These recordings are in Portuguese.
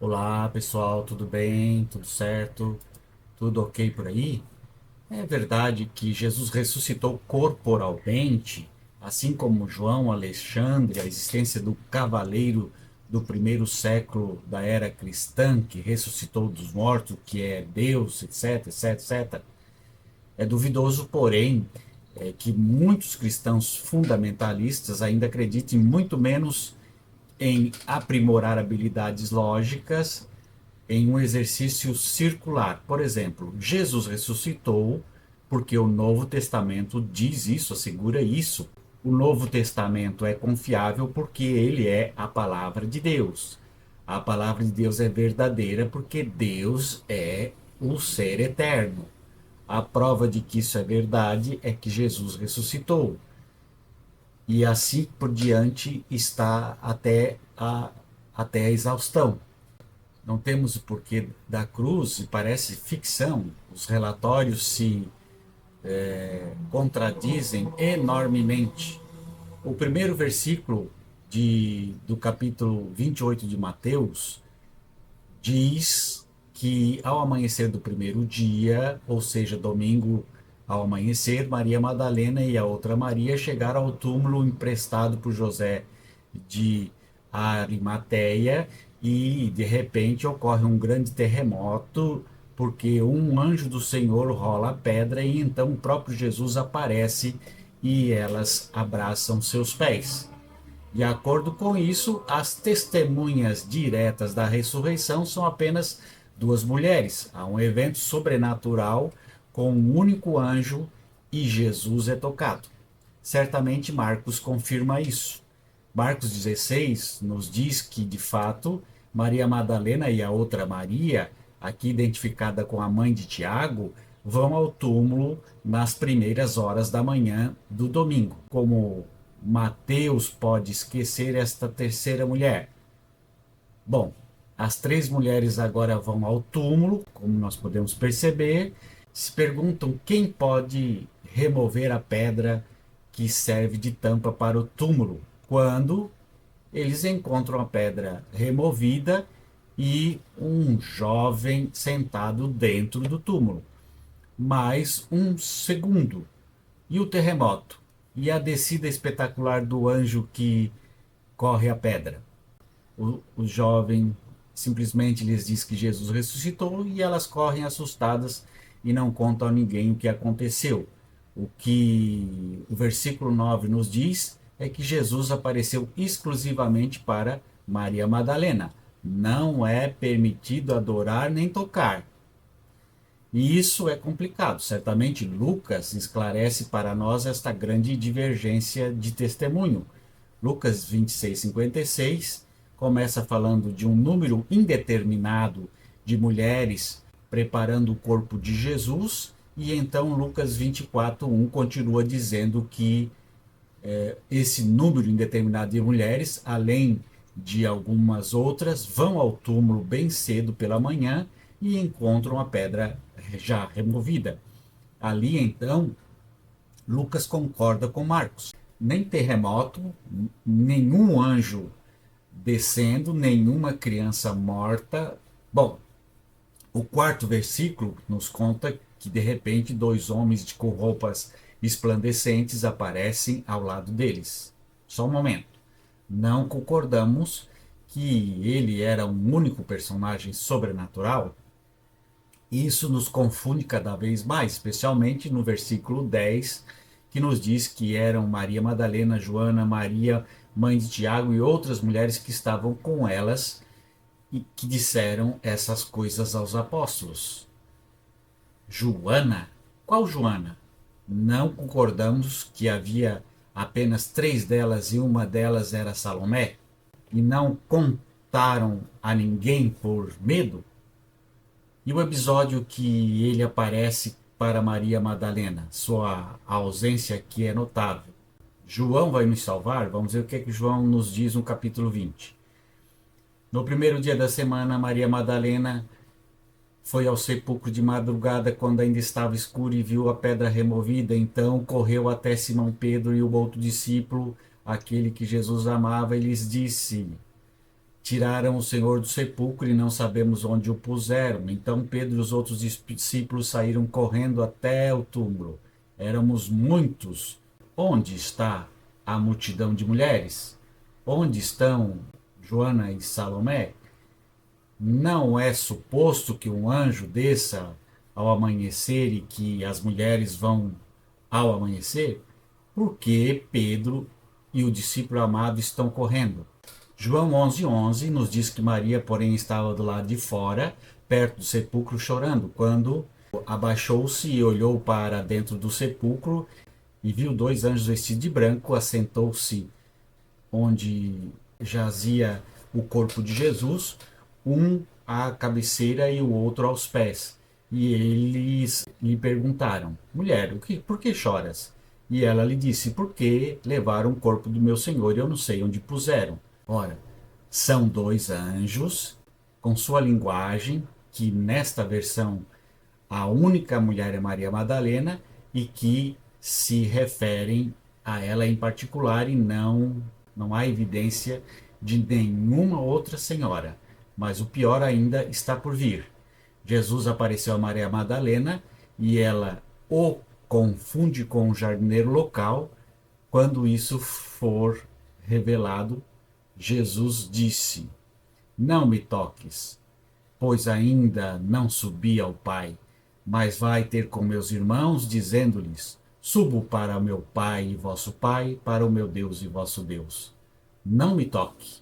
Olá pessoal, tudo bem? Tudo certo? Tudo ok por aí? É verdade que Jesus ressuscitou corporalmente, assim como João Alexandre, a existência do cavaleiro do primeiro século da era cristã, que ressuscitou dos mortos, que é Deus, etc, etc, etc. É duvidoso, porém, que muitos cristãos fundamentalistas ainda acreditem muito menos em aprimorar habilidades lógicas em um exercício circular. Por exemplo, Jesus ressuscitou porque o Novo Testamento diz isso, assegura isso. O Novo Testamento é confiável porque ele é a palavra de Deus. A palavra de Deus é verdadeira porque Deus é o ser eterno. A prova de que isso é verdade é que Jesus ressuscitou. E assim por diante está até a exaustão. Não temos o porquê da cruz, e parece ficção. Os relatórios se contradizem enormemente. O primeiro versículo do capítulo 28 de Mateus diz que ao amanhecer do primeiro dia, ou seja, domingo ao amanhecer, Maria Madalena e a outra Maria chegaram ao túmulo emprestado por José de Arimateia e de repente ocorre um grande terremoto porque um anjo do Senhor rola a pedra e então o próprio Jesus aparece e elas abraçam seus pés. De acordo com isso, as testemunhas diretas da ressurreição são apenas duas mulheres. Há um evento sobrenatural com um único anjo e Jesus é tocado. Certamente Marcos confirma isso. Marcos 16 nos diz que, de fato, Maria Madalena e a outra Maria, aqui identificada com a mãe de Tiago, vão ao túmulo nas primeiras horas da manhã do domingo. Como Mateus pode esquecer esta terceira mulher? Bom, as três mulheres agora vão ao túmulo, como nós podemos perceber, se perguntam quem pode remover a pedra que serve de tampa para o túmulo, quando eles encontram a pedra removida e um jovem sentado dentro do túmulo. Mais um segundo. E o terremoto? E a descida espetacular do anjo que corre a pedra? O jovem simplesmente lhes diz que Jesus ressuscitou e elas correm assustadas e não contam a ninguém o que aconteceu. O que o versículo 9 nos diz é que Jesus apareceu exclusivamente para Maria Madalena. Não é permitido adorar nem tocar. E isso é complicado. Certamente Lucas esclarece para nós esta grande divergência de testemunho. Lucas 26:56 começa falando de um número indeterminado de mulheres preparando o corpo de Jesus, e então Lucas 24:1 continua dizendo que esse número indeterminado de mulheres, além de algumas outras, vão ao túmulo bem cedo pela manhã e encontram a pedra já removida. Ali então, Lucas concorda com Marcos. Nem terremoto, nenhum anjo descendo, nenhuma criança morta. Bom, o quarto versículo nos conta que de repente dois homens com roupas esplandecentes aparecem ao lado deles. Só um momento. Não concordamos que ele era um único personagem sobrenatural. Isso nos confunde cada vez mais, especialmente no versículo 10, que nos diz que eram Maria Madalena, Joana, Maria, mãe de Tiago e outras mulheres que estavam com elas e que disseram essas coisas aos apóstolos. Joana? Qual Joana? Não concordamos que havia apenas três delas e uma delas era Salomé? E não contaram a ninguém por medo? E o episódio que ele aparece para Maria Madalena, sua ausência aqui é notável. João vai nos salvar? Vamos ver o que é que João nos diz no capítulo 20. No primeiro dia da semana, Maria Madalena foi ao sepulcro de madrugada quando ainda estava escuro e viu a pedra removida. Então correu até Simão Pedro e o outro discípulo, aquele que Jesus amava, e lhes disse: Tiraram o Senhor do sepulcro e não sabemos onde o puseram. Então Pedro e os outros discípulos saíram correndo até o túmulo. Éramos muitos. Onde está a multidão de mulheres? Onde estão Joana e Salomé? Não é suposto que um anjo desça ao amanhecer e que as mulheres vão ao amanhecer? Por que Pedro e o discípulo amado estão correndo? João 11:11 nos diz que Maria, porém, estava do lado de fora, perto do sepulcro, chorando. Quando abaixou-se e olhou para dentro do sepulcro e viu dois anjos vestidos de branco, assentou-se onde jazia o corpo de Jesus, um à cabeceira e o outro aos pés. E eles lhe perguntaram: Mulher, por que choras? E ela lhe disse: Porque levaram o corpo do meu Senhor e eu não sei onde puseram. Ora, são dois anjos com sua linguagem, que nesta versão a única mulher é Maria Madalena, e que se referem a ela em particular, e não há evidência de nenhuma outra senhora. Mas o pior ainda está por vir. Jesus apareceu a Maria Madalena e ela o confunde com um jardineiro local. Quando isso for revelado, Jesus disse: Não me toques, pois ainda não subi ao Pai, mas vai ter com meus irmãos, dizendo-lhes: Subo para o meu Pai e vosso Pai, para o meu Deus e vosso Deus. Não me toque.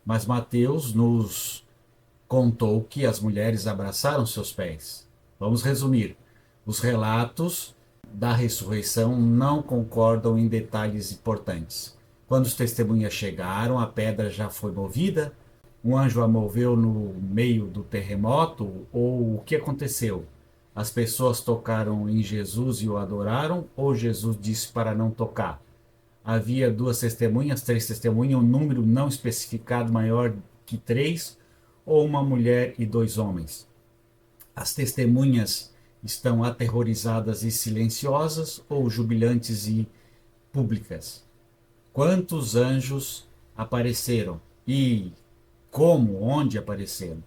Mas Mateus nos contou que as mulheres abraçaram seus pés. Vamos resumir. Os relatos da ressurreição não concordam em detalhes importantes. Quando os testemunhas chegaram, a pedra já foi movida? Um anjo a moveu no meio do terremoto? Ou o que aconteceu? As pessoas tocaram em Jesus e o adoraram? Ou Jesus disse para não tocar? Havia duas testemunhas, três testemunhas, um número não especificado maior que três, ou uma mulher e dois homens? As testemunhas estão aterrorizadas e silenciosas, ou jubilantes e públicas? Quantos anjos apareceram? E como, onde apareceram?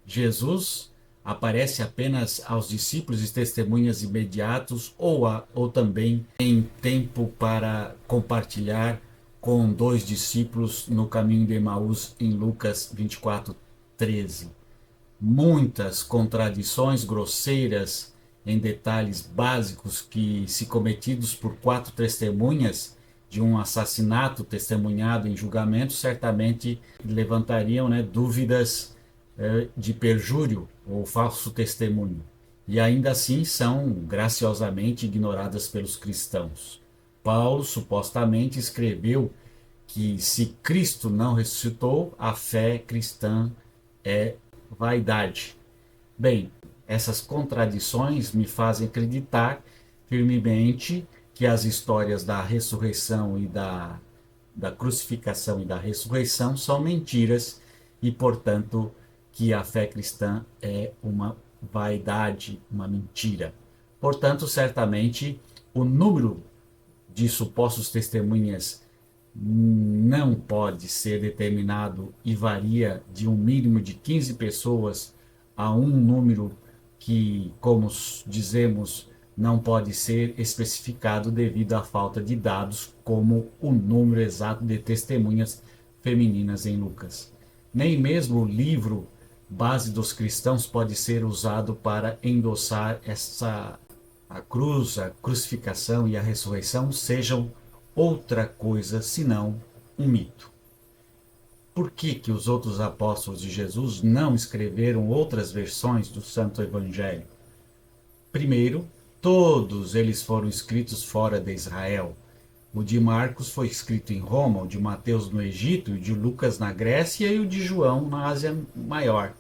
Jesus aparece apenas aos discípulos e testemunhas imediatos, ou também em tempo para compartilhar com dois discípulos no caminho de Emaús, em Lucas 24:13. Muitas contradições grosseiras em detalhes básicos que, se cometidos por quatro testemunhas de um assassinato testemunhado em julgamento, certamente levantariam, dúvidas de perjúrio ou falso testemunho. E ainda assim são graciosamente ignoradas pelos cristãos. Paulo supostamente escreveu que se Cristo não ressuscitou, a fé cristã é vaidade. Bem, essas contradições me fazem acreditar firmemente que as histórias da ressurreição e da crucificação e da ressurreição são mentiras e, portanto, que a fé cristã é uma vaidade, uma mentira. Portanto, certamente, o número de supostos testemunhas não pode ser determinado e varia de um mínimo de 15 pessoas a um número que, como dizemos, não pode ser especificado devido à falta de dados, como o número exato de testemunhas femininas em Lucas. Nem mesmo o livro base dos cristãos pode ser usado para endossar a cruz, a crucificação e a ressurreição sejam outra coisa senão um mito. Por que os outros apóstolos de Jesus não escreveram outras versões do Santo Evangelho? Primeiro, todos eles foram escritos fora de Israel. O de Marcos foi escrito em Roma, o de Mateus no Egito, o de Lucas na Grécia e o de João na Ásia Maior.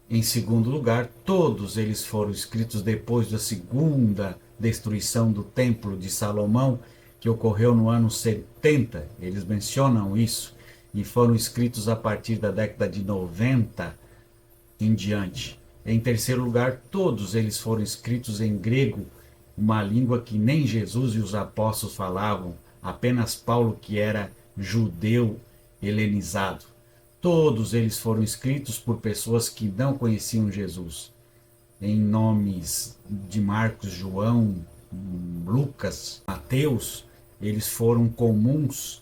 Em segundo lugar, todos eles foram escritos depois da segunda destruição do Templo de Salomão, que ocorreu no ano 70, eles mencionam isso, e foram escritos a partir da década de 90 em diante. Em terceiro lugar, todos eles foram escritos em grego, uma língua que nem Jesus e os apóstolos falavam, apenas Paulo, que era judeu helenizado. Todos eles foram escritos por pessoas que não conheciam Jesus. Em nomes de Marcos, João, Lucas, Mateus, eles foram comuns,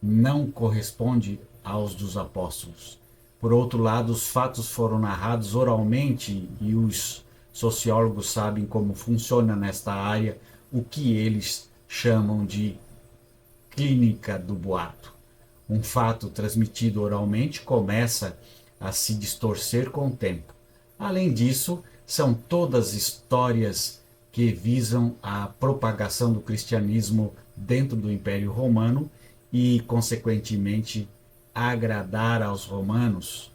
não corresponde aos dos apóstolos. Por outro lado, os fatos foram narrados oralmente e os sociólogos sabem como funciona nesta área o que eles chamam de clínica do boato. Um fato transmitido oralmente começa a se distorcer com o tempo. Além disso, são todas histórias que visam a propagação do cristianismo dentro do Império Romano e, consequentemente, agradar aos romanos.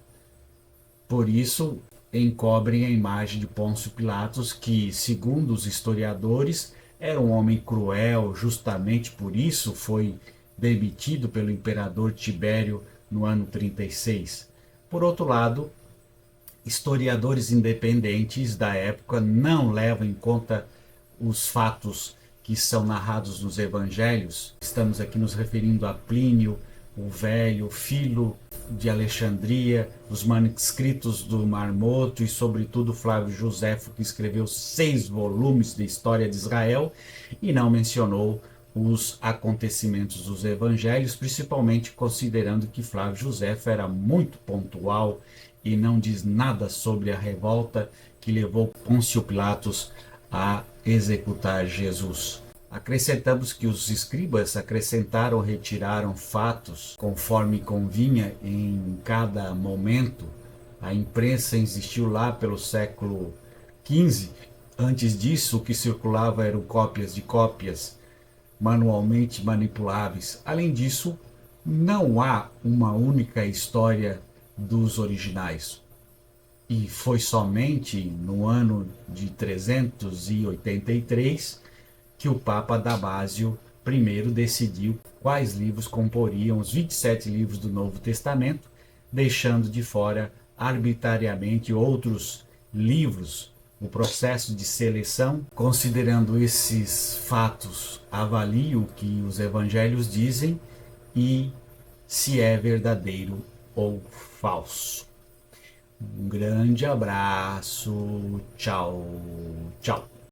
Por isso, encobrem a imagem de Pôncio Pilatos, que, segundo os historiadores, era um homem cruel, justamente por isso foi demitido pelo imperador Tibério no ano 36. Por outro lado, historiadores independentes da época não levam em conta os fatos que são narrados nos evangelhos. Estamos aqui nos referindo a Plínio, o Velho, Filo de Alexandria, os manuscritos do Mar Morto e, sobretudo, Flávio Joséfo, que escreveu 6 volumes de história de Israel e não mencionou os acontecimentos dos evangelhos, principalmente considerando que Flávio Joséfo era muito pontual e não diz nada sobre a revolta que levou Pôncio Pilatos a executar Jesus. Acrescentamos que os escribas acrescentaram ou retiraram fatos conforme convinha em cada momento. A imprensa existiu lá pelo século XV. Antes disso, o que circulava eram cópias de cópias manualmente manipuláveis. Além disso, não há uma única história dos originais. E foi somente no ano de 383 que o Papa Damásio I decidiu quais livros comporiam os 27 livros do Novo Testamento, deixando de fora arbitrariamente outros livros. O processo de seleção, considerando esses fatos, avalia o que os evangelhos dizem e se é verdadeiro ou falso. Um grande abraço, tchau, tchau.